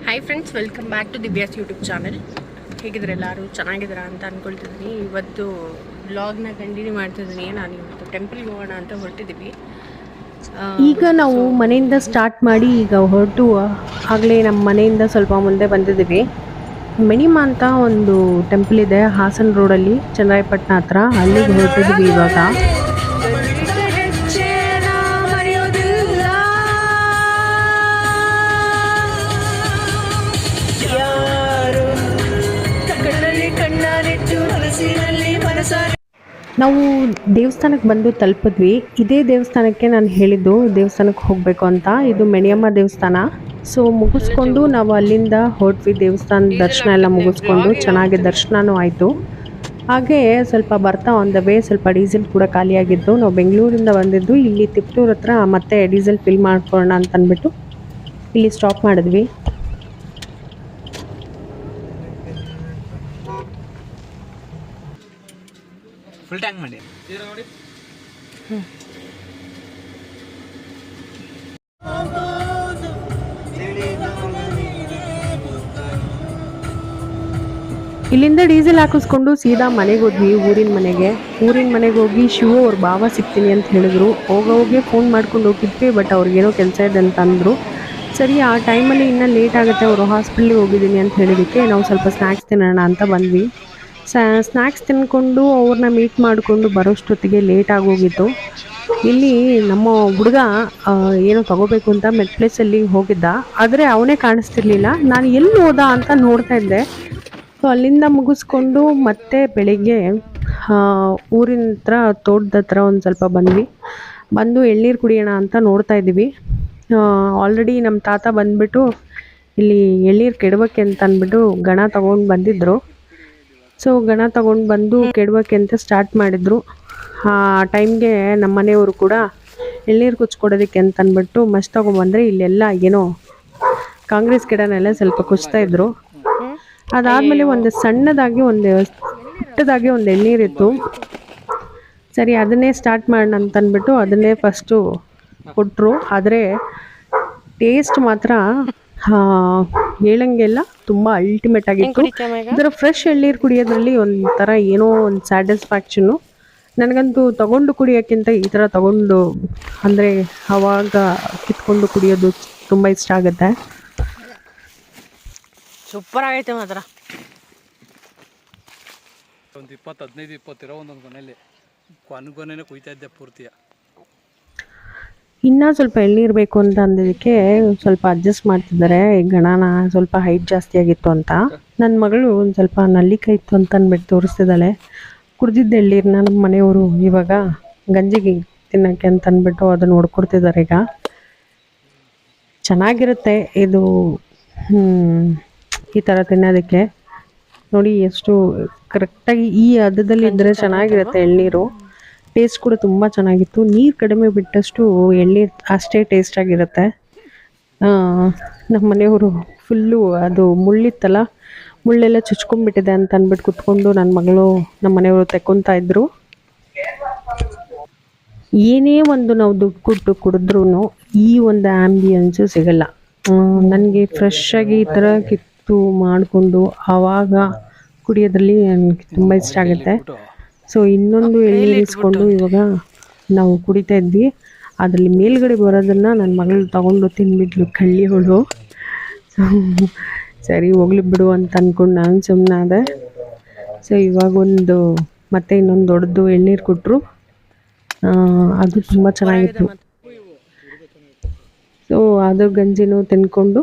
Hi friends, welcome back to Divya's YouTube channel. ಹೇಗಿದ್ರೆ ಎಲ್ಲರೂ ಚೆನ್ನಾಗಿದ್ದೀರಾ ಅಂತ ಅಂದ್ಕೊಳ್ತಿದ್ದೀನಿ. ಇವತ್ತು ವ್ಲಾಗ್ನ ಕಂಟಿನ್ಯೂ ಮಾಡ್ತಿದ್ದೀನಿ. ನಾನು ಇವತ್ತು ಟೆಂಪಲ್ಗೆ ಹೋಗೋಣ ಅಂತ ಹೊರಟಿದ್ದೀವಿ. ಈಗ ನಾವು ಮನೆಯಿಂದ ಸ್ಟಾರ್ಟ್ ಮಾಡಿ ಈಗ ಹೊರಟು ಆಗಲೇ ನಮ್ಮ ಮನೆಯಿಂದ ಸ್ವಲ್ಪ ಮುಂದೆ ಬಂದಿದ್ದೀವಿ. ಮಿನಿಮ ಅಂತ ಒಂದು ಟೆಂಪಲ್ ಇದೆ ಹಾಸನ್ ರೋಡಲ್ಲಿ, ಚನ್ನರಾಯಪಟ್ಟಣ ಹತ್ರ. ಅಲ್ಲಿಗೆ ಹೊರಟಿದ್ದೀವಿ ಇವಾಗ. ನಾವು ದೇವಸ್ಥಾನಕ್ಕೆ ಬಂದು ತಲುಪಿದ್ವಿ. ಇದೇ ದೇವಸ್ಥಾನಕ್ಕೆ ನಾನು ಹೇಳಿದ್ದು ದೇವಸ್ಥಾನಕ್ಕೆ ಹೋಗಬೇಕು ಅಂತ. ಇದು ಮೆಣಿಯಮ್ಮ ದೇವಸ್ಥಾನ. ಸೊ ಮುಗಿಸ್ಕೊಂಡು ನಾವು ಅಲ್ಲಿಂದ ಹೊರಟ್ವಿ. ದೇವಸ್ಥಾನ ದರ್ಶನ ಎಲ್ಲ ಮುಗಿಸ್ಕೊಂಡು ಚೆನ್ನಾಗಿ ದರ್ಶನವೂ ಆಯಿತು. ಹಾಗೆ ಸ್ವಲ್ಪ ಬರ್ತಾ ಆನ್ ದ ವೇ ಸ್ವಲ್ಪ ಡೀಸೆಲ್ ಕೂಡ ಖಾಲಿಯಾಗಿದ್ದು, ನಾವು ಬೆಂಗಳೂರಿಂದ ಬಂದಿದ್ದು. ಇಲ್ಲಿ ತಿಪ್ಟೂರ್ ಹತ್ರ ಮತ್ತೆ ಡೀಸೆಲ್ ಫಿಲ್ ಮಾಡ್ಕೊಳ್ಳೋಣ ಅಂತ ಅಂದ್ಬಿಟ್ಟು ಇಲ್ಲಿ ಸ್ಟಾಪ್ ಮಾಡಿದ್ವಿ. ಫುಲ್ ಟ್ಯಾಂಕ್ ಮಾಡಿ. ಇಲ್ಲಿಂದ ಡೀಸೆಲ್ ಹಾಕಿಸ್ಕೊಂಡು ಸೀದಾ ಮನೆಗೆ ಹೋದ್ವಿ. ಊರಿನ ಮನೆಗೆ ಹೋಗಿ ಶಿವು ಅವ್ರ ಭಾವ ಸಿಗ್ತೀನಿ ಅಂತ ಹೇಳಿದ್ರು. ಹೋಗೋಗೆ ಫೋನ್ ಮಾಡ್ಕೊಂಡು ಹೋಗಿದ್ವಿ, ಬಟ್ ಅವ್ರಿಗೇನೋ ಕೆಲಸ ಇದೆ ಅಂತ ಅಂದರು. ಸರಿ, ಆ ಟೈಮಲ್ಲಿ ಇನ್ನೂ ಲೇಟ್ ಆಗುತ್ತೆ, ಅವರು ಹಾಸ್ಪಿಟ್ಲಿಗೆ ಹೋಗಿದ್ದೀನಿ ಅಂತ ಹೇಳಿದ್ದಕ್ಕೆ ನಾವು ಸ್ವಲ್ಪ ಸ್ನ್ಯಾಕ್ಸ್ ತಿನ್ನೋಣ ಅಂತ ಬಂದ್ವಿ. ಸ್ನ್ಯಾಕ್ಸ್ ತಿನ್ಕೊಂಡು ಅವ್ರನ್ನ ಮೀಟ್ ಮಾಡಿಕೊಂಡು ಬರೋಷ್ಟೊತ್ತಿಗೆ ಲೇಟ್ ಆಗೋಗಿತ್ತು. ಇಲ್ಲಿ ನಮ್ಮ ಹುಡುಗ ಏನೋ ತಗೋಬೇಕು ಅಂತ ಮೆಟ್ ಪ್ಲೇಸಲ್ಲಿ ಹೋಗಿದ್ದ, ಆದರೆ ಅವನೇ ಕಾಣಿಸ್ತಿರ್ಲಿಲ್ಲ. ನಾನು ಎಲ್ಲಿ ಹೋದ ಅಂತ ನೋಡ್ತಾ ಇದ್ದೆ. ಸೊ ಅಲ್ಲಿಂದ ಮುಗಿಸ್ಕೊಂಡು ಮತ್ತೆ ಬೆಳಿಗ್ಗೆ ಊರಿನ ಹತ್ರ ತೋಟದ ಹತ್ರ ಒಂದು ಸ್ವಲ್ಪ ಬಂದು ಎಳ್ನೀರು ಕುಡಿಯೋಣ ಅಂತ ನೋಡ್ತಾ ಇದ್ದೀವಿ. ಆಲ್ರೆಡಿ ನಮ್ಮ ತಾತ ಬಂದುಬಿಟ್ಟು ಇಲ್ಲಿ ಎಳ್ನೀರು ಕೆಡವಕ್ಕೆ ಅಂತ ಅಂದ್ಬಿಟ್ಟು ಗಣ ತೊಗೊಂಡು ಬಂದಿದ್ದರು. ಸೊ ಗಣ ತೊಗೊಂಡು ಬಂದು ಕೆಡವಕ್ಕೆ ಅಂತ ಸ್ಟಾರ್ಟ್ ಮಾಡಿದರು. ಆ ಟೈಮ್ಗೆ ನಮ್ಮ ಮನೆಯವರು ಕೂಡ ಎಳ್ನೀರು ಕುಚ್ಕೊಡೋದಕ್ಕೆ ಅಂತ ಅಂದ್ಬಿಟ್ಟು ಮಸ್ತ್ ತೊಗೊಂಬಂದರೆ ಇಲ್ಲೆಲ್ಲ ಏನೋ ಕಾಂಗ್ರೆಸ್ ಗಿಡನೆಲ್ಲ ಸ್ವಲ್ಪ ಕುಚ್ತಾಯಿದ್ರು. ಅದಾದಮೇಲೆ ಒಂದು ಸಣ್ಣದಾಗಿ ಪುಟ್ಟದಾಗಿ ಒಂದು ಎಳ್ನೀರಿತ್ತು. ಸರಿ, ಅದನ್ನೇ ಸ್ಟಾರ್ಟ್ ಮಾಡೋಣ ಅಂತ ಅಂದ್ಬಿಟ್ಟು ಅದನ್ನೇ ಫಸ್ಟು ಕೊಟ್ಟರು. ಆದರೆ ಟೇಸ್ಟ್ ಮಾತ್ರ ಹೇಳಂಗೆಲ್ಲ ತುಂಬ ಅಲ್ಟಿಮೇಟ್ ಆಗಿತ್ತು. ಇದರ ಫ್ರೆಶ್ ಎಳ್ನೀರು ಕುಡಿಯೋದ್ರಲ್ಲಿ ಒಂಥರ ಏನೋ ಒಂದು ಸ್ಯಾಟಿಸ್ಫ್ಯಾಕ್ಷನ್ನು. ನನಗಂತೂ ತಗೊಂಡು ಕುಡಿಯೋಕ್ಕಿಂತ ಈ ಥರ ತಗೊಂಡು ಅಂದರೆ ಆವಾಗ ಕಿತ್ಕೊಂಡು ಕುಡಿಯೋದು ತುಂಬ ಇಷ್ಟ ಆಗುತ್ತೆ. ಸೂಪರ್ ಆಗೈತೆ ಮಾತ್ರ. ಒಂದು 15-20 ಇರೋ ಒಂದೊಂದು ಕೊನೆಯಲ್ಲಿ ಕೊನೆನೇ ಕುಯ್ತಾ ಇದ್ದೆ ಪೂರ್ತಿಯ. ಇನ್ನೂ ಸ್ವಲ್ಪ ಎಳ್ನೀರು ಬೇಕು ಅಂತ ಅಂದಿದ್ದಕ್ಕೆ ಸ್ವಲ್ಪ ಅಡ್ಜಸ್ಟ್ ಮಾಡ್ತಿದ್ದಾರೆ. ಗಣನ ಸ್ವಲ್ಪ ಹೈಟ್ ಜಾಸ್ತಿ ಆಗಿತ್ತು ಅಂತ. ನನ್ನ ಮಗಳು ಒಂದು ಸ್ವಲ್ಪ ನಲ್ಲಿಕಾಯಿ ಇತ್ತು ಅಂತ ಅಂದ್ಬಿಟ್ಟು ತೋರಿಸ್ತಿದ್ದಾಳೆ. ಕುಡ್ದಿದ್ದ ಎಳ್ನೀರನ್ನ ನಮ್ಮ ಮನೆಯವರು ಇವಾಗ ಗಂಜಿಗೆ ತಿನ್ನೋಕ್ಕೆ ಅಂತ ಅಂದ್ಬಿಟ್ಟು ಅದನ್ನು ಹೊಡ್ಕೊಡ್ತಿದ್ದಾರೆ. ಈಗ ಚೆನ್ನಾಗಿರುತ್ತೆ ಇದು ಈ ಥರ ತಿನ್ನೋದಕ್ಕೆ. ನೋಡಿ ಎಷ್ಟು ಕರೆಕ್ಟಾಗಿ ಈ ಹದದಲ್ಲಿ ಇದ್ದರೆ ಚೆನ್ನಾಗಿರುತ್ತೆ ಎಳ್ನೀರು. ಟೇಸ್ಟ್ ಕೂಡ ತುಂಬ ಚೆನ್ನಾಗಿತ್ತು. ನೀರು ಕಡಿಮೆ ಬಿಟ್ಟಷ್ಟು ಎಳ್ನೀರು ಅಷ್ಟೇ ಟೇಸ್ಟಾಗಿರುತ್ತೆ. ನಮ್ಮ ಮನೆಯವರು ಫುಲ್ಲು ಅದು ಮುಳ್ಳಿತ್ತಲ್ಲ, ಮುಳ್ಳೆಲ್ಲ ಚುಚ್ಕೊಂಡ್ಬಿಟ್ಟಿದೆ ಅಂತ ಅಂದ್ಬಿಟ್ಟು ಕುತ್ಕೊಂಡು ನನ್ನ ಮಗಳು ನಮ್ಮ ಮನೆಯವರು ತೆಕ್ಕೊತಾ ಇದ್ರು. ಏನೇ ಒಂದು ನಾವು ದುಡ್ಡು ಕೊಟ್ಟು ಕುಡಿದ್ರೂ ಈ ಒಂದು ಆ್ಯಂಬಿಯನ್ಸು ಸಿಗಲ್ಲ. ನನಗೆ ಫ್ರೆಶ್ ಆಗಿ ಈ ಥರ ಕಿತ್ತು ಮಾಡಿಕೊಂಡು ಆವಾಗ ಕುಡಿಯೋದ್ರಲ್ಲಿ ನನಗೆ ತುಂಬ ಇಷ್ಟ ಆಗುತ್ತೆ. ಸೊ ಇನ್ನೊಂದು ಎಳ್ನೀರು ಇಸ್ಕೊಂಡು ಇವಾಗ ನಾವು ಕುಡಿತಾ ಇದ್ವಿ. ಅದರಲ್ಲಿ ಮೇಲ್ಗಡೆ ಬರೋದನ್ನು ನನ್ನ ಮಗಳು ತಗೊಂಡು ತಿಂದ್ಬಿಟ್ಲು, ಕಳ್ಳಿಯವಳು. ಸರಿ ಹೋಗ್ಲಿ ಬಿಡು ಅಂತ ಅಂದ್ಕೊಂಡು ನಾನು ಸುಮ್ಮನಾದೆ. ಸೊ ಇವಾಗ ಮತ್ತೆ ಇನ್ನೊಂದು ದೊಡ್ಡದು ಎಳ್ನೀರು ಕೊಟ್ಟರು. ಅದು ತುಂಬ ಚೆನ್ನಾಗಿತ್ತು. ಸೊ ಅದು ಗಂಜಿನೂ ತಿನ್ಕೊಂಡು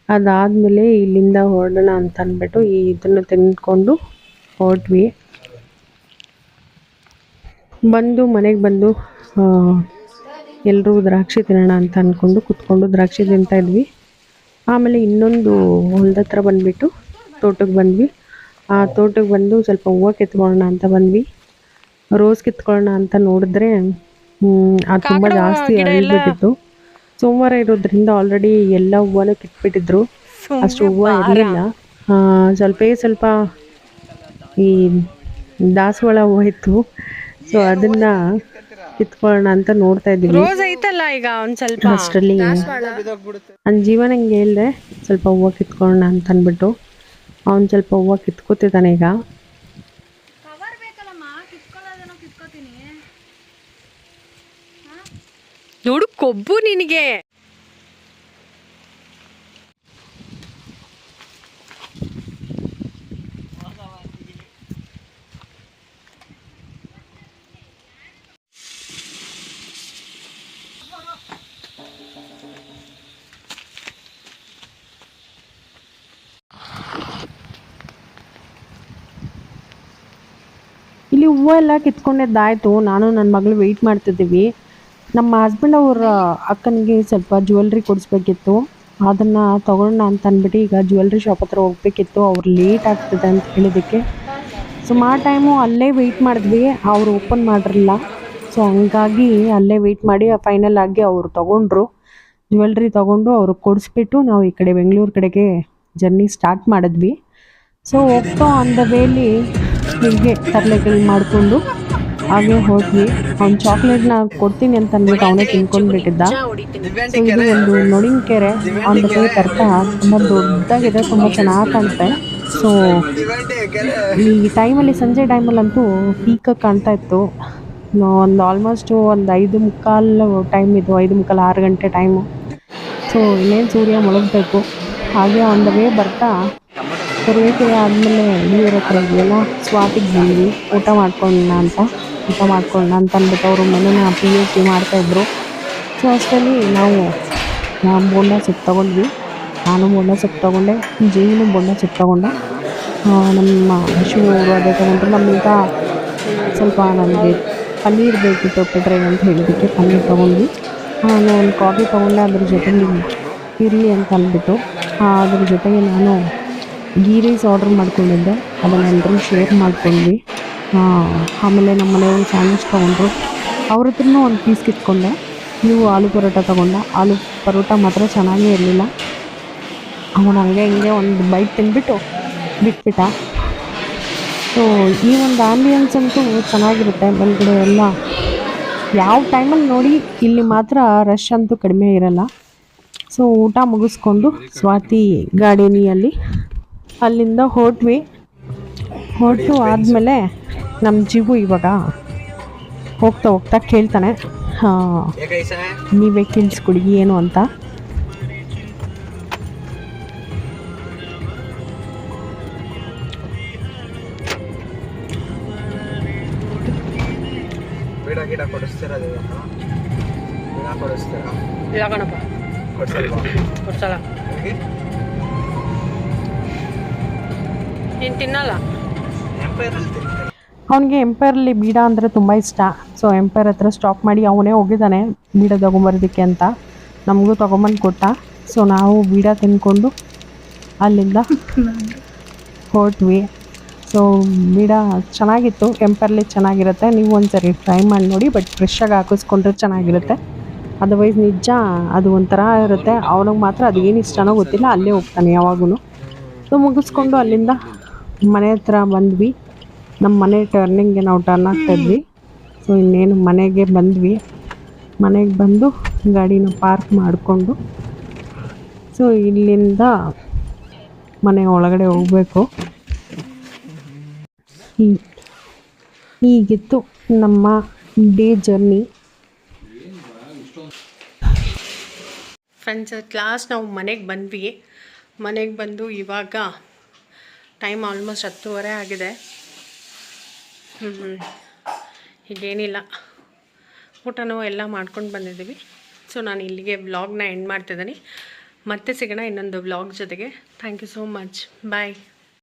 ಅದಾದಮೇಲೆ ಇಲ್ಲಿಂದ ಹೊರಡೋಣ ಅಂತ ಅಂದ್ಬಿಟ್ಟು ಇದನ್ನು ತಿನ್ಕೊಂಡು ಹೊರಟ್ವಿ. ಮನೆಗೆ ಬಂದು ಎಲ್ಲರೂ ದ್ರಾಕ್ಷಿ ತಿನ್ನೋಣ ಅಂತ ಅಂದ್ಕೊಂಡು ಕುತ್ಕೊಂಡು ದ್ರಾಕ್ಷಿ ತಿಂತಾಯಿದ್ವಿ. ಆಮೇಲೆ ಇನ್ನೊಂದು ಹೊಲದ ಹತ್ರ ಬಂದುಬಿಟ್ಟು ತೋಟಕ್ಕೆ ಬಂದ್ವಿ. ಆ ತೋಟಕ್ಕೆ ಬಂದು ಸ್ವಲ್ಪ ಹೂವು ಕಿತ್ಕೊಳ್ಳೋಣ ಅಂತ ಬಂದ್ವಿ. ರೋಸ್ ಕಿತ್ಕೊಳ್ಳೋಣ ಅಂತ ನೋಡಿದ್ರೆ ಅದು ತುಂಬ ಜಾಸ್ತಿ ಅಳಿಬಿಟ್ಟಿತ್ತು. ಸೋಮವಾರ ಇರೋದ್ರಿಂದ ಆಲ್ರೆಡಿ ಎಲ್ಲ ಹೂವನೂ ಕಿತ್ಬಿಟ್ಟಿದ್ರು. ಅಷ್ಟು ಹೂವು ಇರಲಿಲ್ಲ. ಸ್ವಲ್ಪ ಈ ದಾಸವಾಳ ಹೂವು ಇತ್ತು. ಸೊ ಅದನ್ನು ಕಿತ್ಕೊಳ್ಳೋಣ ಅಂತ ನೋಡ್ತಾ ಇದ್ದೀವಿ. ರೋಸ್ ಐತಲ್ಲ ಈಗ ಒಂದು ಸ್ವಲ್ಪ ಅಷ್ಟರಲ್ಲಿ ನನ್ನ ಜೀವನ ಹಿಂಗೆ ಹೇಳ್ದೆ ಸ್ವಲ್ಪ ಹೂವು ಕಿತ್ಕೊಳ್ಳೋಣ ಅಂತ ಅಂದ್ಬಿಟ್ಟು ಅವ್ನು ಸ್ವಲ್ಪ ಹೂವು ಕಿತ್ಕೋತಿದ್ದಾನೆ ಈಗ. ನೋಡು ಕೊಬ್ಬು ನಿನಗೆ. ಇಲ್ಲಿ ಹೂವು ಎಲ್ಲ ಕಿತ್ಕೊಂಡಿದ್ದಾಯ್ತು. ನಾನು ನನ್ನ ಮಗಳು ವೆಯ್ಟ್ ಮಾಡ್ತಿದ್ದೀವಿ. ನಮ್ಮ ಹಸ್ಬೆಂಡ್ ಅವ್ರ ಅಕ್ಕನಿಗೆ ಸ್ವಲ್ಪ ಜ್ಯುವೆಲ್ರಿ ಕೊಡಿಸ್ಬೇಕಿತ್ತು, ಅದನ್ನು ತಗೊಳ್ಳೋಣ ಅಂತ ಅಂದ್ಬಿಟ್ಟು ಈಗ ಜ್ಯುವೆಲ್ರಿ ಶಾಪ್ ಹತ್ರ ಹೋಗ್ಬೇಕಿತ್ತು. ಅವ್ರು ಲೇಟ್ ಆಗ್ತದೆ ಅಂತ ಹೇಳಿದ್ದಕ್ಕೆ ಸುಮಾರು ಟೈಮು ಅಲ್ಲೇ ವೆಯ್ಟ್ ಮಾಡಿದ್ವಿ. ಅವರು ಓಪನ್ ಮಾಡಿರಲಿಲ್ಲ. ಸೊ ಹಂಗಾಗಿ ಅಲ್ಲೇ ವೆಯ್ಟ್ ಮಾಡಿ ಫೈನಲ್ ಆಗಿ ಅವರು ತೊಗೊಂಡ್ರು. ಜ್ಯುವೆಲ್ರಿ ತೊಗೊಂಡು ಅವ್ರಿಗೆ ಕೊಡಿಸ್ಬಿಟ್ಟು ನಾವು ಈ ಕಡೆ ಬೆಂಗಳೂರು ಕಡೆಗೆ ಜರ್ನಿ ಸ್ಟಾರ್ಟ್ ಮಾಡಿದ್ವಿ. ಸೊ ಹೋಗ್ತಾ ಆನ್ ದ ವೇಲಿ ಹೀಗೆ ತರಲೆಗಳು ಮಾಡಿಕೊಂಡು ಹಾಗೆ ಹೋದ್ವಿ. ಅವ್ನು ಚಾಕ್ಲೇಟ್ನ ಕೊಡ್ತೀನಿ ಅಂತ ಅಂದ್ಬಿಟ್ಟು ಅವನೇ ತಿನ್ಕೊಂಡ್ಬಿಟ್ಟಿದ್ದ. ಸೊ ಇದು ಒಂದು ನೊಣಿಂಕೆರೆ ಆನ್ ದ ವೇ ತರ್ತಾ ತುಂಬ ದೊಡ್ಡದಾಗಿದೆ, ತುಂಬ ಚೆನ್ನಾಗಿ ಕಾಣುತ್ತೆ. ಸೊ ಈ ಟೈಮಲ್ಲಿ ಸಂಜೆ ಟೈಮಲ್ಲಂತೂ ಪೀಕಾಗಿ ಕಾಣ್ತಾ ಇತ್ತು. ಒಂದು ಆಲ್ಮೋಸ್ಟು ಒಂದು 5:15 ಟೈಮ್ ಇದು, 5:15 6 ಗಂಟೆ ಟೈಮು. ಸೊ ಇನ್ನೇನು ಸೂರ್ಯ ಮುಳುಗಬೇಕು. ಹಾಗೆ ಆನ್ ದ ವೇ ಬರ್ತಾ ತರಬೇತಿ ಆದಮೇಲೆ ಇವ್ರ ಹತ್ರ ಇದೆಯಲ್ಲ ಸ್ವಾತಿಗೆ ಬಂದ್ವಿ ಊಟ ಮಾಡ್ಕೊಳ್ಳೋಣ ಅಂತ ಅಂದ್ಬಿಟ್ಟು ಅವರು ಮೆನುನ PhD ಮಾಡ್ತಾಯಿದ್ರು. ಸೊ ಅಷ್ಟರಲ್ಲಿ ನಾವು ಬೋಂಡ ಸೊಪ್ಪು ತೊಗೊಂಡ್ವಿ. ನಾನು ಬೋಂಡ ಸೊಪ್ಪು ತೊಗೊಂಡೆ, ಜೀವನು ಬೋಂಡ ಸೊಪ್ಪು ತೊಗೊಂಡೆ. ನಮ್ಮ ಶಿವರು ಅದೇ ತೊಗೊಂಡ್ರು. ನಮ್ಮೀಗ ಸ್ವಲ್ಪ ನನಗೆ ಪನ್ನೀರ್ ಬೇಕಿತ್ತು ಡ್ರೈ ಅಂತ ಹೇಳಿದ್ದಕ್ಕೆ ಪನ್ನೀರ್ ತೊಗೊಂಡ್ವಿ. ನಾನು ಒಂದು ಕಾಫಿ ತೊಗೊಂಡೆ, ಅದ್ರ ಜೊತೆಲಿ ಇರಲಿ ಅಂತ ಅಂದ್ಬಿಟ್ಟು ಅದ್ರ ಜೊತೆಗೆ ನಾನು ಗೀ ರೈಸ್ ಆರ್ಡ್ರ್ ಮಾಡ್ಕೊಂಡಿದ್ದೆ, ಅದನ್ನೆಲ್ಲರೂ ಶೇರ್ ಮಾಡ್ಕೊಂಡ್ವಿ. ಆಮೇಲೆ ನಮ್ಮ ಮನೆಯವರು ಸ್ಯಾಂಡ್ವಿಚ್ ತೊಗೊಂಡ್ರು, ಅವ್ರ ಹತ್ರನೂ ಒಂದು ಪೀಸ್ ಕಿತ್ಕೊಂಡೆ. ನೀವು ಆಲೂ ಪರೋಟ ತೊಗೊಂಡ. ಆಲೂ ಪರೋಟ ಮಾತ್ರ ಚೆನ್ನಾಗೇ ಇರಲಿಲ್ಲ. ಅವನು ಹಂಗೆ ಹಿಂಗೆ ಒಂದು ಬೈಟ್ ತಿಂದ್ಬಿಟ್ಟು ಬಿಟ್ಬಿಟ್ಟ. ಸೊ ಈ ಒಂದು ಆ್ಯಂಬಿಯನ್ಸ್ ಅಂತೂ ಚೆನ್ನಾಗಿರುತ್ತೆ ಮೇಲ್ಗಡೆ ಎಲ್ಲ. ಯಾವ ಟೈಮಲ್ಲಿ ನೋಡಿ ಇಲ್ಲಿ ಮಾತ್ರ ರಶ್ ಅಂತೂ ಕಡಿಮೆ ಇರಲ್ಲ. ಸೊ ಊಟ ಮುಗಿಸ್ಕೊಂಡು ಸ್ವಾತಿ ಗಾರ್ಡನಿಯಲ್ಲಿ ಅಲ್ಲಿಂದ ಹೊರಟು ಆದಮೇಲೆ ನಮ್ಮ ಜೀವು ಇವಾಗ ಹೋಗ್ತಾ ಕೇಳ್ತಾನೆ, ನೀವೇ ಕೇಳಿಸ್ಕೊಡಿ ಏನು ಅಂತ. ಇಲ್ಲ ಕಣಪ್ಪ, ಕೊಡ್ಸಲ್ಲ. ನೀನು ತಿನ್ನಲ್ಲ. ಅವನಿಗೆ ಎಂಪೈರಲ್ಲಿ ಬೀಡ ಅಂದರೆ ತುಂಬ ಇಷ್ಟ. ಸೊ ಎಂಪೈರ್ ಹತ್ರ ಸ್ಟಾಪ್ ಮಾಡಿ ಅವನೇ ಹೋಗಿದ್ದಾನೆ ಬೀಡ ತೊಗೊಂಬರೋದಕ್ಕೆ ಅಂತ. ನಮಗೂ ತೊಗೊಂಬಂದು ಕೊಟ್ಟ. ಸೊ ನಾವು ಬೀಡ ತಿಂದ್ಕೊಂಡು ಅಲ್ಲಿಂದ ಹೊರಟ್ವಿ. ಸೊ ಬೀಡ ಚೆನ್ನಾಗಿತ್ತು, ಎಂಪೈರ್ಲಿ ಚೆನ್ನಾಗಿರುತ್ತೆ. ನೀವು ಒಂದ್ಸರಿ ಟ್ರೈ ಮಾಡಿ ನೋಡಿ, ಬಟ್ ಫ್ರೆಶ್ಶಾಗಿ ಹಾಕಿಸ್ಕೊಂಡ್ರೆ ಚೆನ್ನಾಗಿರುತ್ತೆ. ಅದರ್ವೈಸ್ ನಿಜ ಅದು ಒಂಥರ ಇರುತ್ತೆ. ಅವನಿಗೆ ಮಾತ್ರ ಅದು ಏನು ಇಷ್ಟನೋ ಗೊತ್ತಿಲ್ಲ, ಅಲ್ಲೇ ಹೋಗ್ತಾನೆ ಯಾವಾಗೂ. ಸೊ ಮುಗಿಸ್ಕೊಂಡು ಅಲ್ಲಿಂದ ಮನೆ ಹತ್ರ ಬಂದ್ವಿ. ನಮ್ಮ ಮನೆ ಟರ್ನಿಂಗ್ಗೆ ನಾವು ಟರ್ನ್ ಆಗ್ತಾಯಿದ್ವಿ. ಸೊ ಇನ್ನೇನು ಮನೆಗೆ ಬಂದ್ವಿ. ಮನೆಗೆ ಬಂದು ಗಾಡಿನ ಪಾರ್ಕ್ ಮಾಡಿಕೊಂಡು ಸೊ ಇಲ್ಲಿಂದ ಮನೆ ಒಳಗಡೆ ಹೋಗಬೇಕು. ಹೀಗಿತ್ತು ನಮ್ಮ day journey. Friends, at last ನಾವು ಮನೆಗೆ ಬಂದ್ವಿ. ಮನೆಗೆ ಬಂದು ಇವಾಗ ಟೈಮ್ ಆಲ್ಮೋಸ್ಟ್ 10:30 ಆಗಿದೆ. ಈಗೇನಿಲ್ಲ, ಊಟನೂ ಎಲ್ಲ ಮಾಡ್ಕೊಂಡು ಬಂದಿದ್ದೀವಿ. ಸೊ ನಾನು ಇಲ್ಲಿಗೆ ವ್ಲಾಗ್ನ ಎಂಡ್ ಮಾಡ್ತಿದ್ದೀನಿ. ಮತ್ತೆ ಸಿಗೋಣ ಇನ್ನೊಂದು ವ್ಲಾಗ್ ಜೊತೆಗೆ. Thank you so much. Bye.